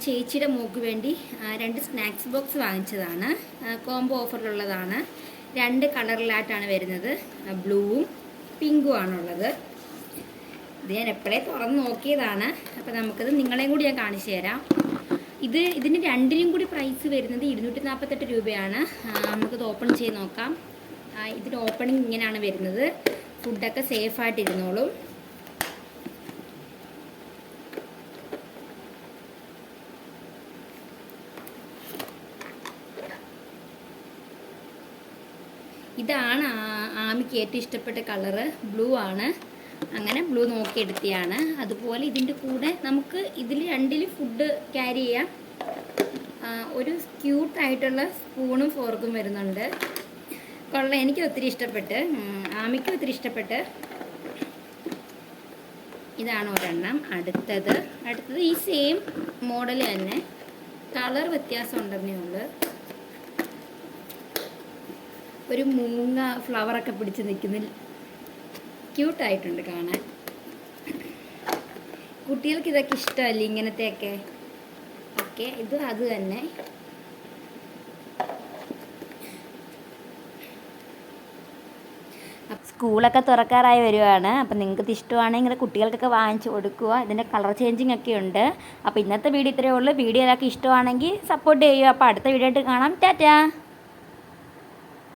ചേച്ചിയുടെ മോക്ക് വേണ്ടി 2 snacks box വാങ്ങിച്ചതാണ്. കോംബോ ഓഫറിലുള്ളതാണ്. 2 കളറിലായിട്ടാണ് വരുന്നത്. ബ്ലൂവും പിങ്കും ആണുള്ളത്. ഇത് ഞാൻ എപ്പോഴേ തുറന്ന് നോക്കിയതാണ്. അപ്പോൾ നമുക്കത് നിങ്ങളെയും കൂടി ഞാൻ കാണിച്ചു തരാം. ഇതിന് രണ്ടിനും കൂടി പ്രൈസ് വരുന്നത് 248 രൂപയാണ്. നമുക്കത് ഓപ്പൺ ചെയ്ത് നോക്കാം. ഇതിന് ഓപ്പണിങ് ഇങ്ങനെയാണ് വരുന്നത്. ഫുഡൊക്കെ സേഫായിട്ടിരുന്നോളും. ഇതാണ് ആമിക്ക് ഏറ്റവും ഇഷ്ടപ്പെട്ട കളറ്. ബ്ലൂ ആണ്. അങ്ങനെ ബ്ലൂ നോക്കിയെടുത്തിയാണ്. അതുപോലെ ഇതിൻ്റെ കൂടെ നമുക്ക് ഇതിൽ രണ്ടിലും ഫുഡ് ക്യാരി ചെയ്യാം. ഒരു ക്യൂട്ടായിട്ടുള്ള സ്പൂണും ഫോർക്കും വരുന്നുണ്ട്. കൊള്ളാം, എനിക്ക് ഒത്തിരി ഇഷ്ടപ്പെട്ട്, ആമിക്കും ഒത്തിരി ഇഷ്ടപ്പെട്ട്. ഇതാണ് ഒരെണ്ണം. അടുത്തത് ഈ സെയിം മോഡൽ തന്നെ, കളർ വ്യത്യാസം ഉണ്ടെന്നേ ഉള്ളൂ. ഒരു മൂങ്ങ ഫ്ലവറൊക്കെ പിടിച്ച് നിൽക്കുന്ന ക്യൂട്ടായിട്ടുണ്ട് കാണാൻ. കുട്ടികൾക്ക് ഇതൊക്കെ ഇഷ്ടമല്ലേ, ഇങ്ങനത്തെയൊക്കെ. ഓക്കെ, ഇത് അത് തന്നെ. സ്കൂളൊക്കെ തുറക്കാറായി വരുവാണ്. അപ്പം നിങ്ങൾക്ക് ഇഷ്ടമാണെങ്കിൽ കുട്ടികൾക്കൊക്കെ വാങ്ങിച്ചു കൊടുക്കുക. ഇതിൻ്റെ കളർ ചേഞ്ചിങ് ഒക്കെ ഉണ്ട്. അപ്പോൾ ഇന്നത്തെ വീഡിയോ ഇത്രയേ ഉള്ളൂ. വീഡിയോ എല്ലാവർക്കും ഇഷ്ടമാണെങ്കിൽ സപ്പോർട്ട് ചെയ്യുക. അപ്പോൾ അടുത്ത വീഡിയോ ആയിട്ട് കാണാം. ടാറ്റാ.